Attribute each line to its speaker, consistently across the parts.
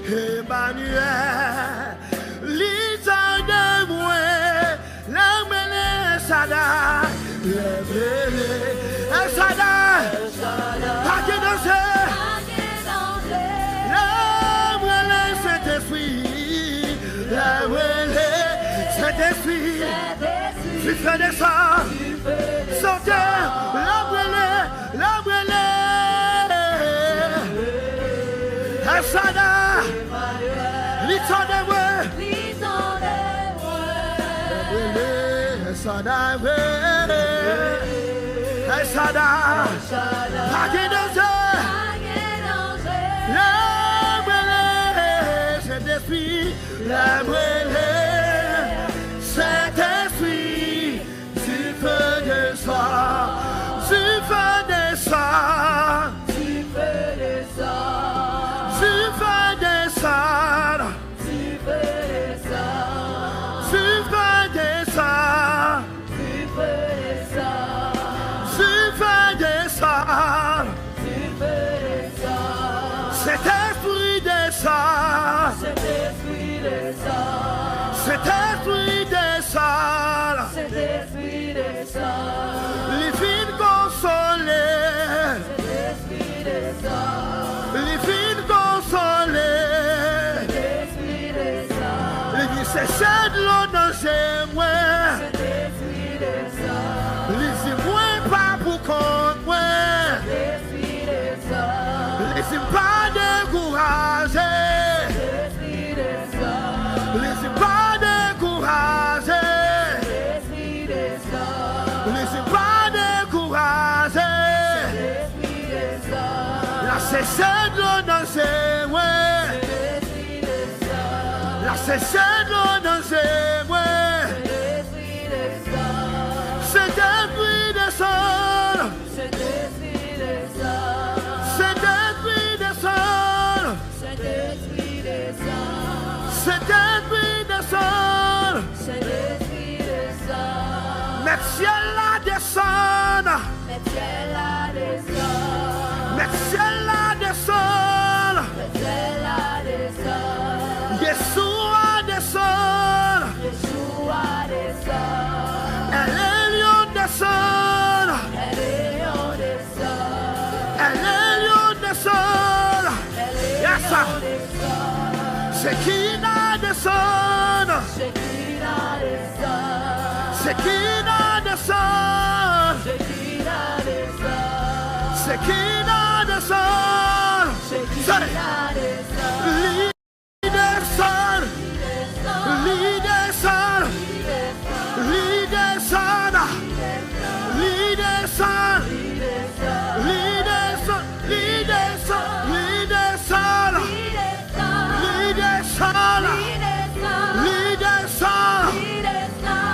Speaker 1: Emmanuel, l'Isa de moi, la mêlée Sada, le brûlé, Sada, pas de danger, la mêlée Saint-Esprit, la mêlée Saint-Esprit, tu fais des sorts, sortez, la mêlée, Sada, l'Isa de moi, Sada, Sada, pas de danger, la mêlée Saint-Esprit, la mêlée Saint-Esprit, tu fais des sorts, tu fais des sorts, tu fais des sorts, tu fais des sorts, tu fais des sorts, tu fais des sorts, tu fais des sorts, tu fais des sorts, tu fais des sorts, cet esprit des sorts, cet esprit des sorts, cet esprit des sorts, cet esprit des sorts, les filles consolées, cet esprit des sorts, les filles consolées, cet esprit des sorts, les filles c'est de l'eau dans chez moi, cet esprit des sorts, les filles moins pas pour compte moi, cet esprit des sorts, les filles pas découragées, cet esprit des sorts, les filles pas découragées, cet esprit des sorts, les filles pas découragées, cet esprit des sorts, là c'est de l'eau dans chez moi, cet esprit des sorts, là c'est de l'eau dans chez moi, cet esprit des sorts, cet esprit des sorts, cet esprit des sorts, cet esprit des sorts, cet esprit des sorts, cet esprit des sorts, cet esprit des sorts, mettre ciel là descendre, mettre ciel là descendre, mettre ciel là descendre, mettre ciel là descendre, Yeshua descendre, Yeshua descendre, elle est lion descendre, elle est lion descendre, elle est lion descendre, elle est lion descendre, c'est qui n'a descendre, c'est qui n'a descendre, c'est qui n'a descendre, c'est qui n'a descendre, c'est qui n'a descendre, c'est qui n'a descendre,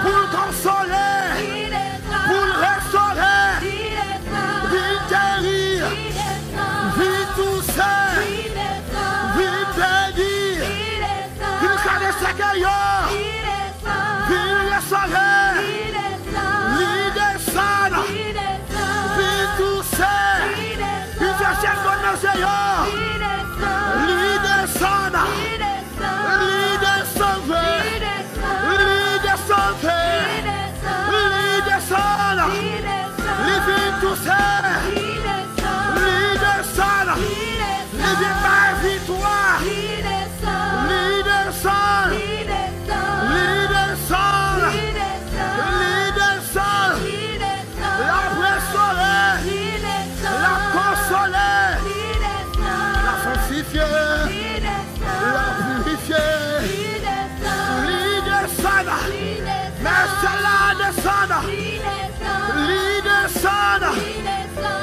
Speaker 1: pour consoler, pour restaurer, vite guérir, vite tousser, vite bénir, il connaît ce qu'il y a, vite restaurer, vite descendre, vite tousser, il fait chaque bonne océan, vite descendre, vite sauver, vite sauver, vite descendre, vite tousser, vite descendre, vite par victoire, vite descendre, vite descendre, vite descendre, la restaurer, la consoler, la fortifier, la purifier, vite descendre, mais cela descendre, vite descendre,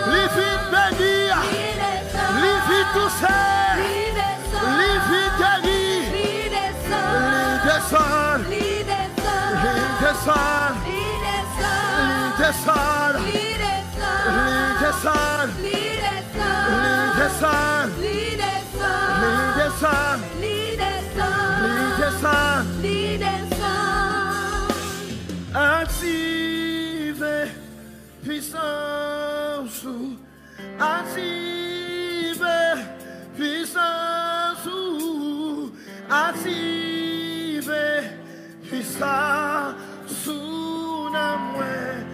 Speaker 1: vite bénir, vite tousser, vite guérir, vite descendre, vite descendre, vite descendre, vite descendre, vite descendre, active puissance, active ça sous la main.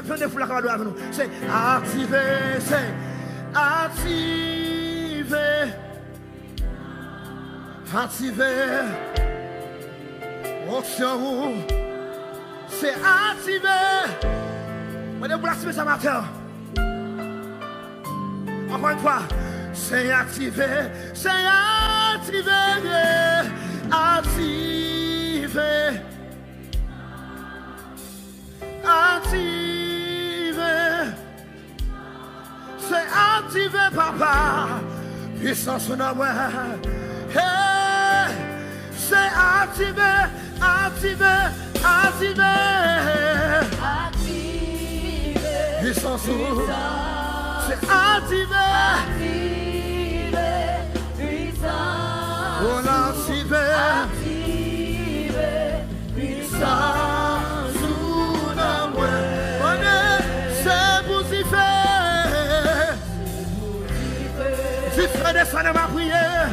Speaker 1: Prenez-vous la caméra avec nous. C'est activer, c'est activer. Activer. Option. C'est activer. Vous l'activez ce matin. Encore une fois. C'est activer. C'est activer. Activer. Activer. C'est activer, papa. Puissance en moi. Hey. C'est activer. Activer. Activer. Activer. Puissance. C'est activer. Activer. Puissance. On activer. Activer. Puissance. C'est vous y faire. Si frère descend ma prière.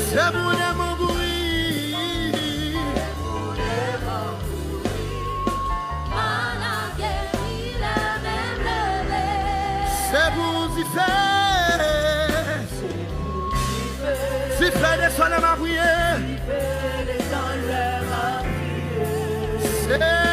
Speaker 1: C'est mon amour bruit. C'est vous y faire. Si frère descend ma prière. C'est